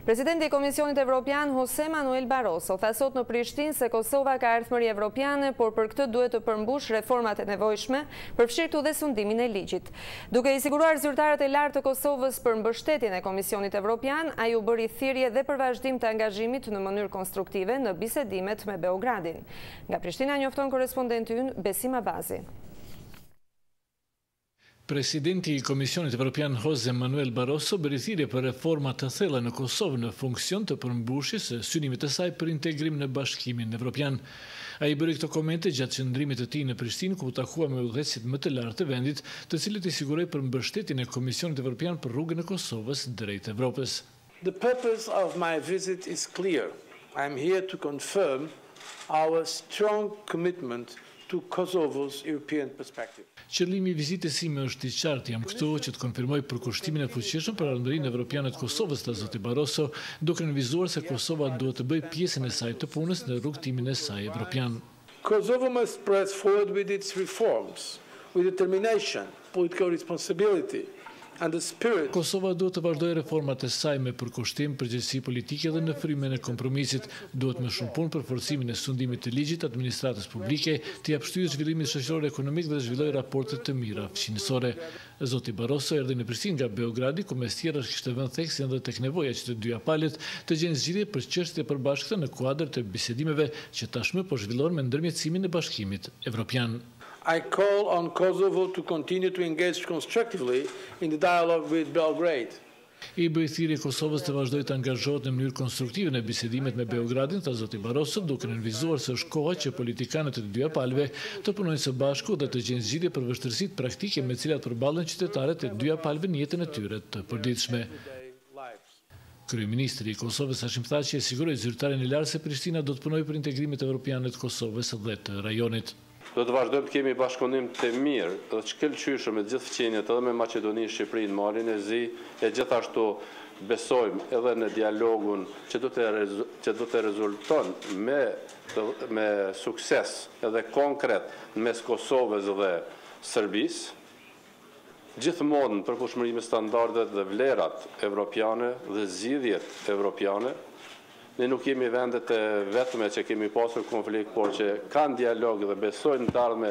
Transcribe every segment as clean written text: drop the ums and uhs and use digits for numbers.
Presidenti i Komisionit Evropian José Manuel Barroso tha sot në Prishtinë se Kosova ka ardhmëri evropiane, por për këtë duhet të përmbush reformat e nevojshme, përfshirë dhe sundimin e ligjit. Duke i siguruar zyrtarët e lartë të Kosovës për mbështetjen e Komisionit Evropian, ai u bëri thirrje dhe për vazhdim të angazhimit në mënyrë konstruktive në bisedimet me Beogradin. Nga Prishtina njofton korrespondenti ynë Besim Abazi. Presidenti i Komisionit Evropian José Manuel Barroso bëri thirrje për reforma të thella në Kosovë në funksion të përmbushjes së synimit të saj për integrim në Bashkimin Evropian. Ai bëri këto komente gjatë qëndrimit të tij në Prishtinë, ku u takua me udhëheqësit më të lartë të vendit, të cilët i siguroi për mbështetjen e Komisionit Evropian për rrugën e Kosovës drejt Evropës. The purpose of my visit is clear. I am here to confirm our strong commitment to Kosovo's European perspective. Qëllimi i vizitës sime është i qartë, jam këtu që të konfirmoj përkushtimin e fuqishëm për ardhmërinë evropiane të Kosovës, tha zoti Barroso, duke nënvizuar se Kosova duhet të bëjë pjesën e saj të punës në rrugtimin e saj evropian. Kosovo must press forward with its reforms, with determination, political responsibility, and the spirit. Kosova duhet të vazhdojë reformat e saj me përkushtim, përgjegjësi politike dhe në frymën e kompromisit. Duhet më shumë punë për forcimin e sundimit të ligjit, administratës publike, të jap shtyllë zhvillimit shoqëror ekonomik dhe zhvillojë raporte të mira fqinësore. Zoti Barroso erdhi në Prishtinë nga Beogradi, ku mes tjerësh kishte vënë theksin edhe tek nevoja që të dyja palët të gjejnë zgjidhje për çështjet e përbashkëta në kuadër të bisedimeve që tashmë po zhvillohen me ndërmjetësimin e Bashkimit Evropian. I call on Kosovo to continue to engage constructively in the dialogue with Belgrade. I bëj thirrje Kosovës të vazhdojë të angazhohet në mënyrë konstruktive në bisedimet me Beogradin, tha zoti Barroso, duke nënvizuar se është koha që politikanët e të dyja palëve të punojnë së bashku dhe të gjejnë zgjidhje për vështirësitë praktike me të cilat përballen qytetarët e dyja palëve në jetën e tyre të përditshme. Kryeministri i Kosovës Hashim Thaçi e siguroi zyrtarin e lartë se Prishtina do të punojë për integrimin evropian të Kosovës dhe të rajonit. Do të vazhdojmë të kemi bashkëpunim të mirë dhe të shkëlqyeshëm me të gjithë fqinjet edhe me Maqedoninë, Shqipërinë, Malin e Zi, e gjithashtu besojmë edhe në dialogun që do të rezulton me sukses edhe konkret mes Kosovës dhe Serbisë, gjithmonë në përputhshmëri me standardet dhe vlerat evropiane dhe zgjidhjet evropiane. Ne nuk jemi vendet e vetme që kemi pasur konflikt, por që kanë dialog dhe besojnë në të ardhme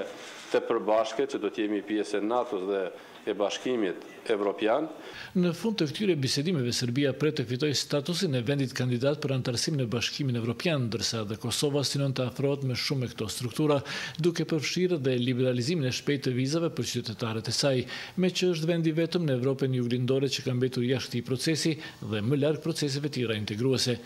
të përbashkët, që do të jemi pjesë e NATO-s dhe e Bashkimit Evropian. Në fund të këtyre bisedimeve, Serbia pret të fitojë statusin e vendit kandidat për anëtarësim në Bashkimin Evropian, ndërsa dhe Kosova synon të afrohet me shumë me këto struktura, duke përfshirë dhe liberalizimin e shpejtë të vizave për qytetarët e saj, me që është vendi vetëm në Evropën juglindore që ka mbetur jashtë këtij procesi dhe më larg proceseve tjera integruese.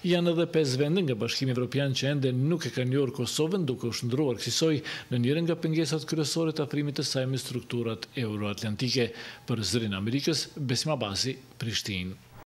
Janë edhe 5 vende nga Bashkimi Evropian që ende nuk e kanë njohur Kosovën, duke u shndruar kësaj në njërin nga pengesat kryesore të afrimit të saj me strukturat euroatlantike. Për Zërin e Amerikës, Besim Abazi, Prishtinë.